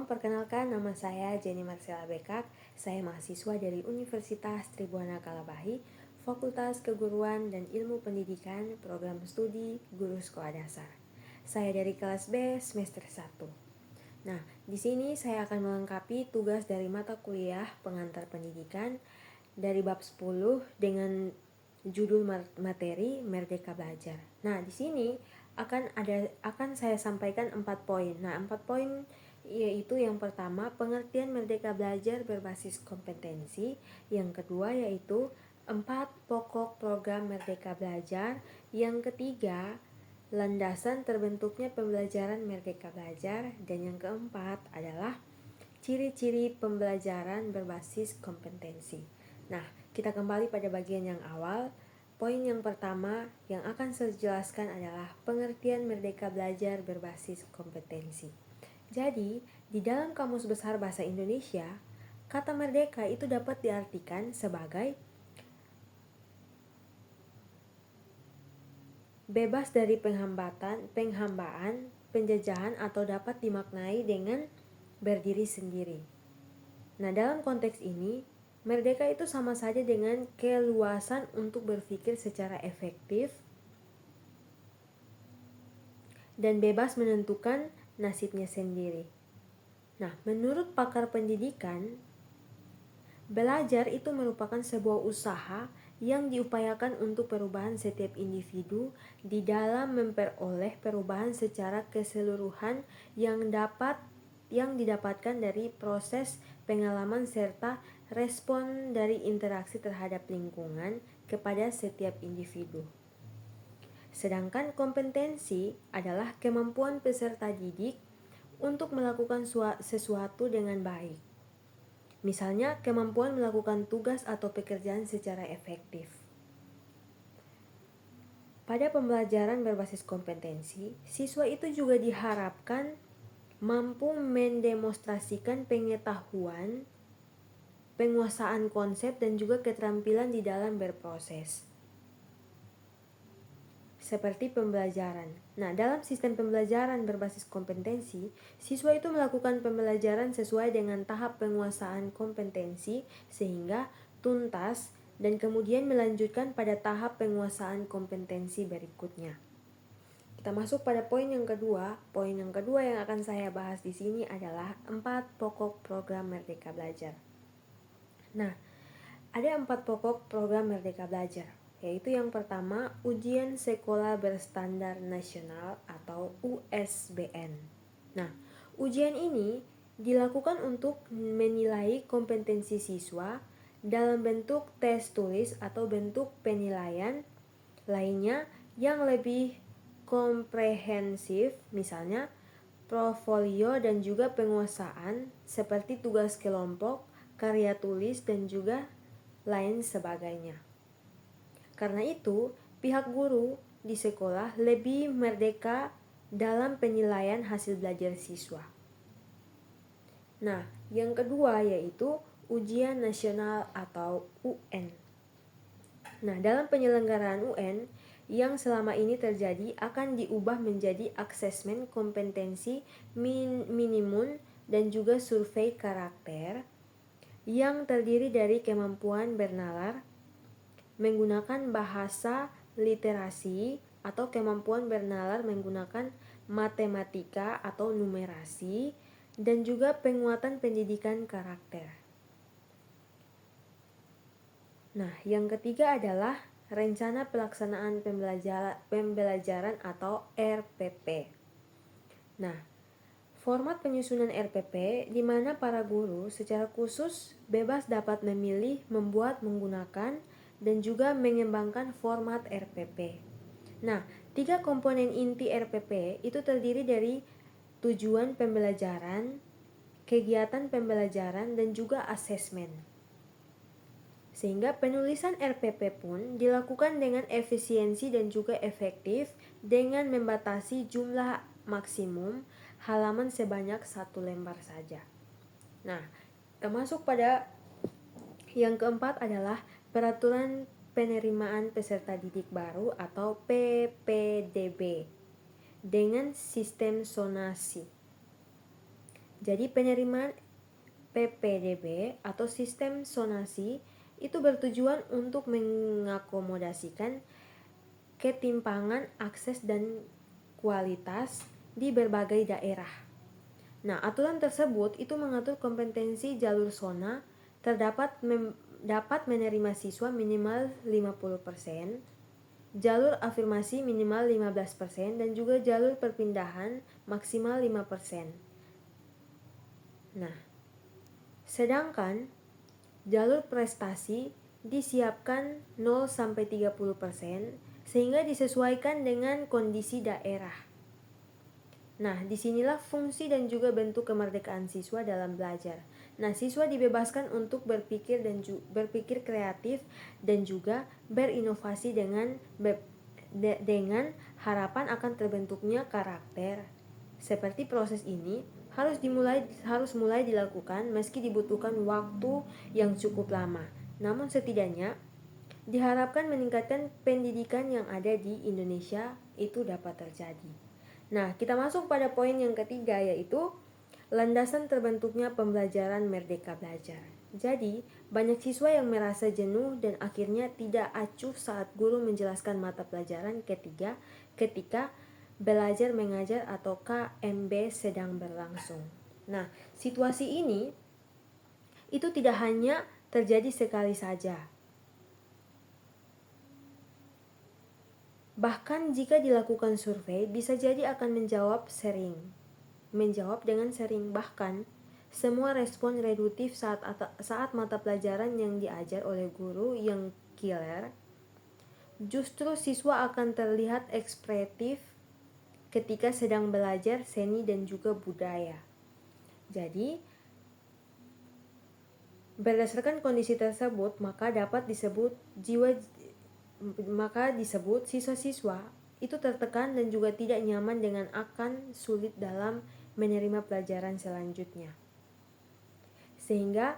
perkenalkan nama saya Jenny Marcella Bekak. Saya mahasiswa dari Universitas Tribuana Kalabahi, Fakultas Keguruan dan Ilmu Pendidikan, Program Studi Guru Sekolah Dasar. Saya dari kelas B semester 1. Nah, di sini saya akan melengkapi tugas dari mata kuliah pengantar pendidikan dari bab 10 dengan judul materi Merdeka Belajar. Nah, di sini akan saya sampaikan 4 poin. Nah, 4 poin yaitu yang pertama, pengertian Merdeka Belajar berbasis kompetensi. Yang kedua yaitu 4 pokok program Merdeka Belajar. Yang ketiga, landasan terbentuknya pembelajaran Merdeka Belajar. Dan yang keempat adalah ciri-ciri pembelajaran berbasis kompetensi. Nah, kita kembali pada bagian yang awal. Poin yang pertama yang akan saya jelaskan adalah pengertian Merdeka Belajar berbasis kompetensi. Jadi, di dalam Kamus Besar Bahasa Indonesia, kata merdeka itu dapat diartikan sebagai bebas dari penghambaan, penjajahan atau dapat dimaknai dengan berdiri sendiri. Nah, dalam konteks ini, merdeka itu sama saja dengan keluasan untuk berpikir secara efektif dan bebas menentukan nasibnya sendiri. Nah, menurut pakar pendidikan, belajar itu merupakan sebuah usaha yang diupayakan untuk perubahan setiap individu di dalam memperoleh perubahan secara keseluruhan yang didapatkan dari proses pengalaman serta respon dari interaksi terhadap lingkungan kepada setiap individu. Sedangkan kompetensi adalah kemampuan peserta didik untuk melakukan sesuatu dengan baik. Misalnya, kemampuan melakukan tugas atau pekerjaan secara efektif. Pada pembelajaran berbasis kompetensi, siswa itu juga diharapkan mampu mendemonstrasikan pengetahuan, penguasaan konsep, dan juga keterampilan di dalam berproses. Seperti pembelajaran. Nah, dalam sistem pembelajaran berbasis kompetensi, siswa itu melakukan pembelajaran sesuai dengan tahap penguasaan kompetensi sehingga tuntas dan kemudian melanjutkan pada tahap penguasaan kompetensi berikutnya. Kita masuk pada poin yang kedua. Poin yang kedua yang akan saya bahas di sini adalah 4 pokok program Merdeka Belajar. Nah, ada 4 pokok program Merdeka Belajar, yaitu yang pertama, Ujian Sekolah Berstandar Nasional atau USBN. Nah, ujian ini dilakukan untuk menilai kompetensi siswa dalam bentuk tes tulis atau bentuk penilaian lainnya yang lebih komprehensif, misalnya portofolio dan juga penguasaan seperti tugas kelompok, karya tulis, dan juga lain sebagainya. Karena itu, pihak guru di sekolah lebih merdeka dalam penilaian hasil belajar siswa. Nah, yang kedua yaitu Ujian Nasional atau UN. Nah, dalam penyelenggaraan UN yang selama ini terjadi akan diubah menjadi asesmen kompetensi minimum dan juga survei karakter yang terdiri dari kemampuan bernalar, menggunakan bahasa literasi atau kemampuan bernalar menggunakan matematika atau numerasi, dan juga penguatan pendidikan karakter. Nah, yang ketiga adalah Rencana Pelaksanaan Pembelajaran atau RPP. Nah, format penyusunan RPP di mana para guru secara khusus bebas dapat memilih, membuat, menggunakan, dan juga mengembangkan format RPP. Nah, 3 komponen inti RPP itu terdiri dari tujuan pembelajaran, kegiatan pembelajaran, dan juga asesmen. Sehingga penulisan RPP pun dilakukan dengan efisiensi dan juga efektif dengan membatasi jumlah maksimum halaman sebanyak 1 lembar saja. Nah, termasuk pada yang keempat adalah Peraturan Penerimaan Peserta Didik Baru atau PPDB dengan sistem zonasi. Jadi penerimaan PPDB atau sistem zonasi itu bertujuan untuk mengakomodasikan ketimpangan akses dan kualitas di berbagai daerah. Nah, aturan tersebut itu mengatur kompetensi jalur zona dapat menerima siswa minimal 50%, jalur afirmasi minimal 15%, dan juga jalur perpindahan maksimal 5%. Nah, sedangkan jalur prestasi disiapkan 0-30% sehingga disesuaikan dengan kondisi daerah. Nah, disinilah fungsi dan juga bentuk kemerdekaan siswa dalam belajar. Nah, siswa dibebaskan untuk berpikir berpikir kreatif dan juga berinovasi dengan harapan akan terbentuknya karakter. Seperti proses ini harus mulai dilakukan meski dibutuhkan waktu yang cukup lama. Namun setidaknya diharapkan meningkatkan pendidikan yang ada di Indonesia itu dapat terjadi. Nah, kita masuk pada poin yang ketiga, yaitu landasan terbentuknya pembelajaran Merdeka Belajar. Jadi, banyak siswa yang merasa jenuh dan akhirnya tidak acuh saat guru menjelaskan mata pelajaran ketika belajar mengajar atau KMB sedang berlangsung. Nah, situasi ini itu tidak hanya terjadi sekali saja. Bahkan jika dilakukan survei, bisa jadi akan menjawab dengan sering. Bahkan semua respon reduktif saat mata pelajaran yang diajar oleh guru yang killer, justru siswa akan terlihat ekspresif ketika sedang belajar seni dan juga budaya. Jadi, berdasarkan kondisi tersebut, maka disebut siswa-siswa itu tertekan dan juga tidak nyaman dengan akan sulit dalam menerima pelajaran selanjutnya. Sehingga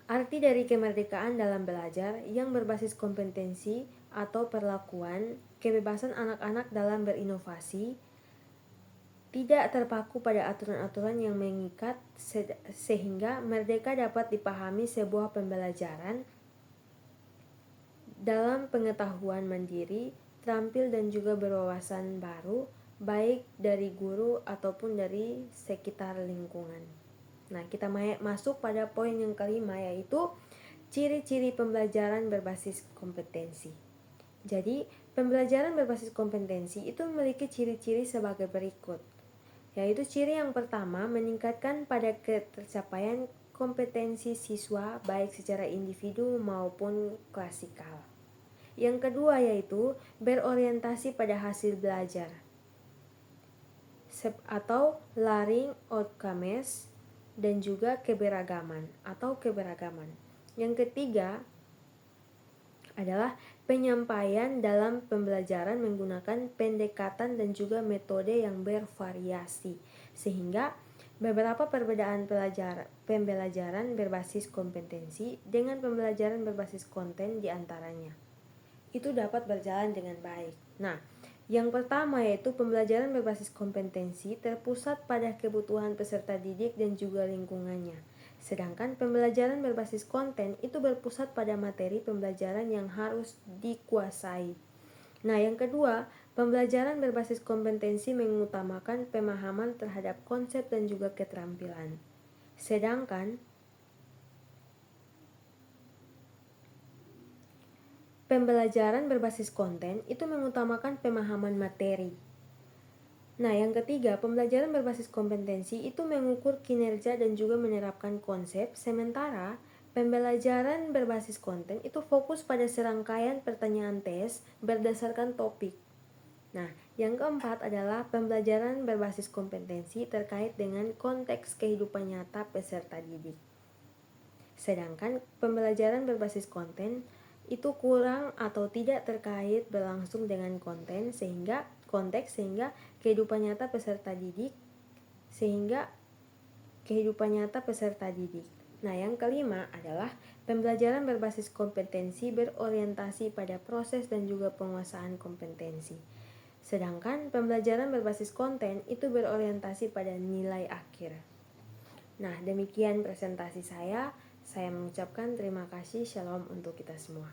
arti dari kemerdekaan dalam belajar yang berbasis kompetensi atau perlakuan, kebebasan anak-anak dalam berinovasi, tidak terpaku pada aturan-aturan yang mengikat, sehingga merdeka dapat dipahami sebuah pembelajaran dalam pengetahuan mandiri, terampil dan juga berwawasan baru, baik dari guru ataupun dari sekitar lingkungan. Nah, kita masuk pada poin yang kelima, yaitu ciri-ciri pembelajaran berbasis kompetensi. Jadi, pembelajaran berbasis kompetensi itu memiliki ciri-ciri sebagai berikut, yaitu ciri yang pertama, meningkatkan pada ketercapaian kompetensi siswa baik secara individu maupun klasikal. Yang kedua yaitu berorientasi pada hasil belajar atau learning outcomes dan juga keberagaman. Yang ketiga adalah penyampaian dalam pembelajaran menggunakan pendekatan dan juga metode yang bervariasi, sehingga beberapa perbedaan pembelajaran berbasis kompetensi dengan pembelajaran berbasis konten diantaranya itu dapat berjalan dengan baik. Nah, yang pertama yaitu pembelajaran berbasis kompetensi terpusat pada kebutuhan peserta didik dan juga lingkungannya. Sedangkan pembelajaran berbasis konten itu berpusat pada materi pembelajaran yang harus dikuasai. Nah, yang kedua, pembelajaran berbasis kompetensi mengutamakan pemahaman terhadap konsep dan juga keterampilan. Sedangkan pembelajaran berbasis konten itu mengutamakan pemahaman materi. Nah, yang ketiga, pembelajaran berbasis kompetensi itu mengukur kinerja dan juga menerapkan konsep, sementara pembelajaran berbasis konten itu fokus pada serangkaian pertanyaan tes berdasarkan topik. Nah, yang keempat adalah pembelajaran berbasis kompetensi terkait dengan konteks kehidupan nyata peserta didik. Sedangkan pembelajaran berbasis konten itu kurang atau tidak terkait berlangsung dengan konteks sehingga kehidupan nyata peserta didik Nah, yang kelima adalah pembelajaran berbasis kompetensi berorientasi pada proses dan juga penguasaan kompetensi. Sedangkan pembelajaran berbasis konten itu berorientasi pada nilai akhir. Nah, demikian presentasi saya. Saya mengucapkan terima kasih, shalom untuk kita semua.